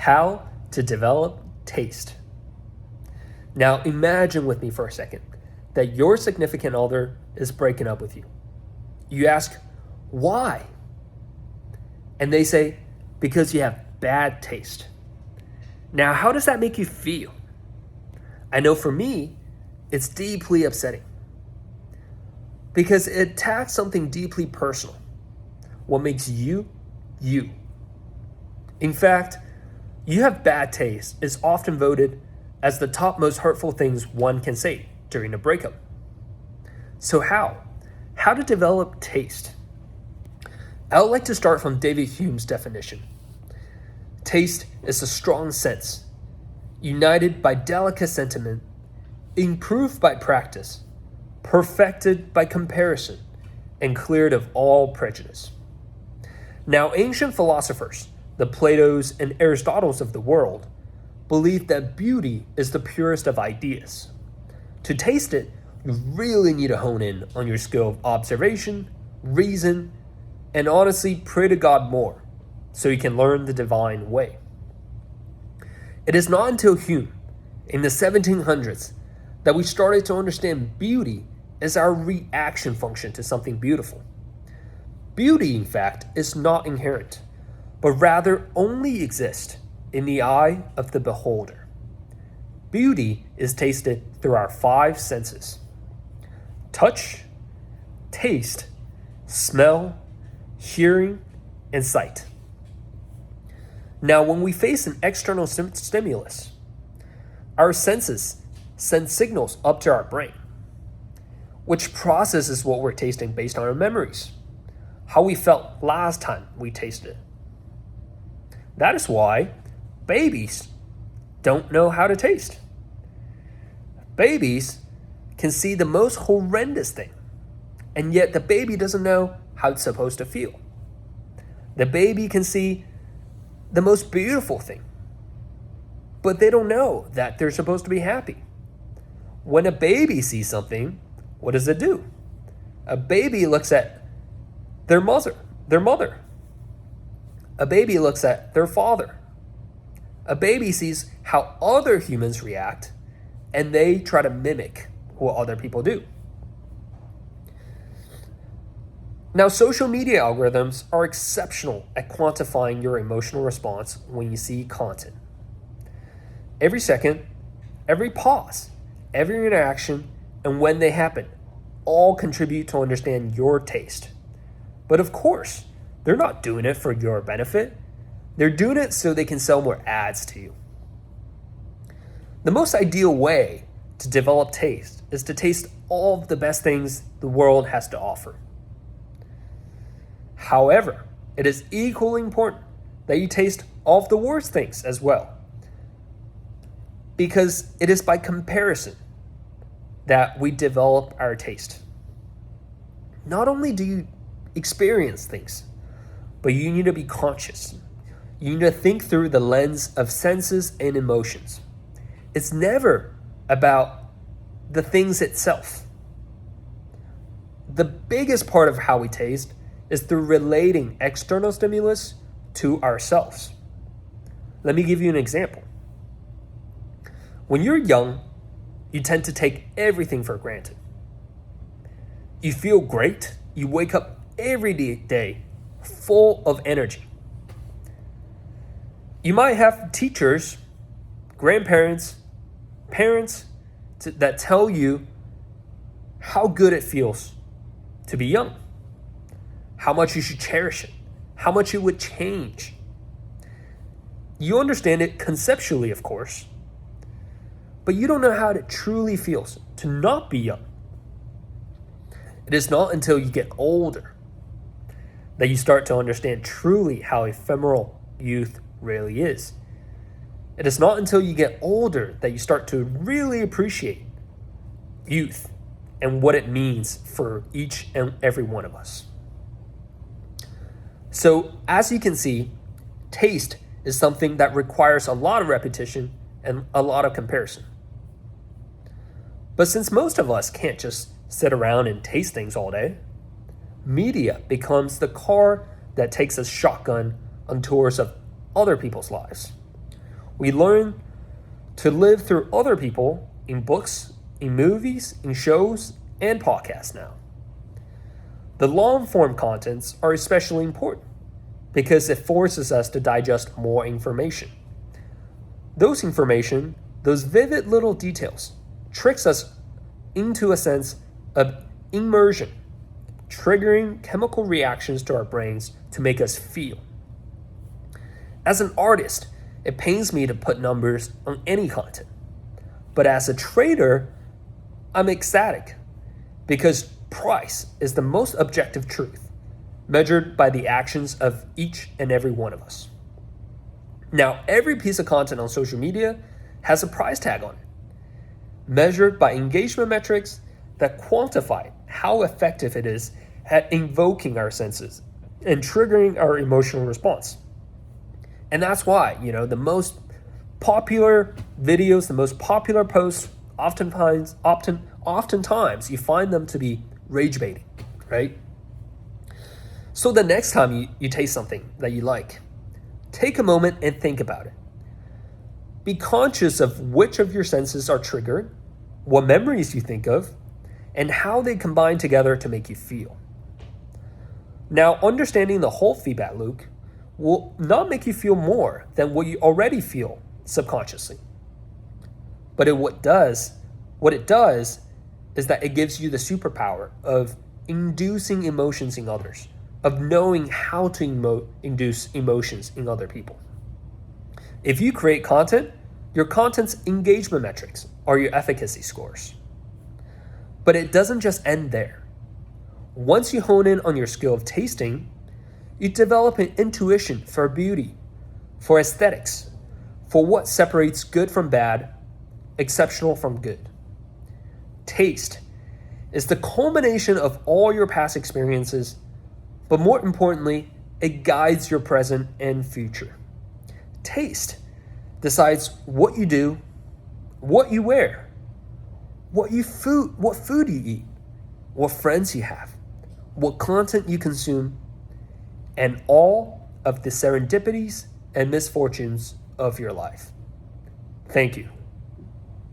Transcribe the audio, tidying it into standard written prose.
How to develop taste. Now imagine with me for a second that your significant other is breaking up with you. You ask, why? And they say, because you have bad taste. Now, how does that make you feel? I know for me, it's deeply upsetting because it attacks something deeply personal. What makes you, you. In fact, you have bad taste is often voted as the top most hurtful things one can say during a breakup. So how? How to develop taste? I would like to start from David Hume's definition. Taste is a strong sense, united by delicate sentiment, improved by practice, perfected by comparison, and cleared of all prejudice. Now, ancient philosophers, the Platos and Aristotles of the world, believed that beauty is the purest of ideas. To taste it, you really need to hone in on your skill of observation, reason, and honestly pray to God more so you can learn the divine way. It is not until Hume, in the 1700s, that we started to understand beauty as our reaction function to something beautiful. Beauty, in fact, is not inherent, but rather only exists in the eye of the beholder. Beauty is tasted through our 5 senses: touch, taste, smell, hearing, and sight. Now, when we face an external stimulus, our senses send signals up to our brain, which processes what we're tasting based on our memories, how we felt last time we tasted it. That is why babies don't know how to taste. Babies can see the most horrendous thing, and yet the baby doesn't know how it's supposed to feel. The baby can see the most beautiful thing, but they don't know that they're supposed to be happy. When a baby sees something, what does it do? A baby looks at their mother. A baby looks at their father. A baby sees how other humans react, and they try to mimic what other people do. Now, social media algorithms are exceptional at quantifying your emotional response when you see content. Every second, every pause, every interaction, and when they happen, all contribute to understand your taste. But of course, they're not doing it for your benefit. They're doing it so they can sell more ads to you. The most ideal way to develop taste is to taste all of the best things the world has to offer. However, it is equally important that you taste all of the worst things as well, because it is by comparison that we develop our taste. Not only do you experience things, but you need to be conscious. You need to think through the lens of senses and emotions. It's never about the things itself. The biggest part of how we taste is through relating external stimulus to ourselves. Let me give you an example. When you're young, you tend to take everything for granted. You feel great. You wake up every day full of energy. You might have teachers, grandparents, parents that tell you how good it feels to be young, how much you should cherish it, how much it would change. You understand it conceptually, of course, but you don't know how it truly feels to not be young. It is not until you get older that you start to understand truly how ephemeral youth really is. It is not until you get older that you start to really appreciate youth and what it means for each and every one of us. So, as you can see, taste is something that requires a lot of repetition and a lot of comparison. But since most of us can't just sit around and taste things all day, media becomes the car that takes us shotgun on tours of other people's lives. We learn to live through other people in books, in movies, in shows, and podcasts now. The long-form contents are especially important because it forces us to digest more information. Those information, those vivid little details, tricks us into a sense of immersion, triggering chemical reactions to our brains to make us feel. As an artist, it pains me to put numbers on any content. But as a trader, I'm ecstatic because price is the most objective truth, measured by the actions of each and every one of us. Now, every piece of content on social media has a price tag on it, measured by engagement metrics that quantify how effective it is at invoking our senses and triggering our emotional response. And that's why, the most popular videos, the most popular posts, oftentimes you find them to be rage baiting, right? So the next time you taste something that you like, take a moment and think about it. Be conscious of which of your senses are triggered, what memories you think of, and how they combine together to make you feel. Now, understanding the whole feedback loop will not make you feel more than what you already feel subconsciously. But what it does is that it gives you the superpower of inducing emotions in others, of knowing how to induce emotions in other people. If you create content, your content's engagement metrics are your efficacy scores. But it doesn't just end there. Once you hone in on your skill of tasting, you develop an intuition for beauty, for aesthetics, for what separates good from bad, exceptional from good. Taste is the culmination of all your past experiences, but more importantly, it guides your present and future. Taste decides what you do, what you wear, what food you eat, what friends you have, what content you consume, and all of the serendipities and misfortunes of your life. Thank you.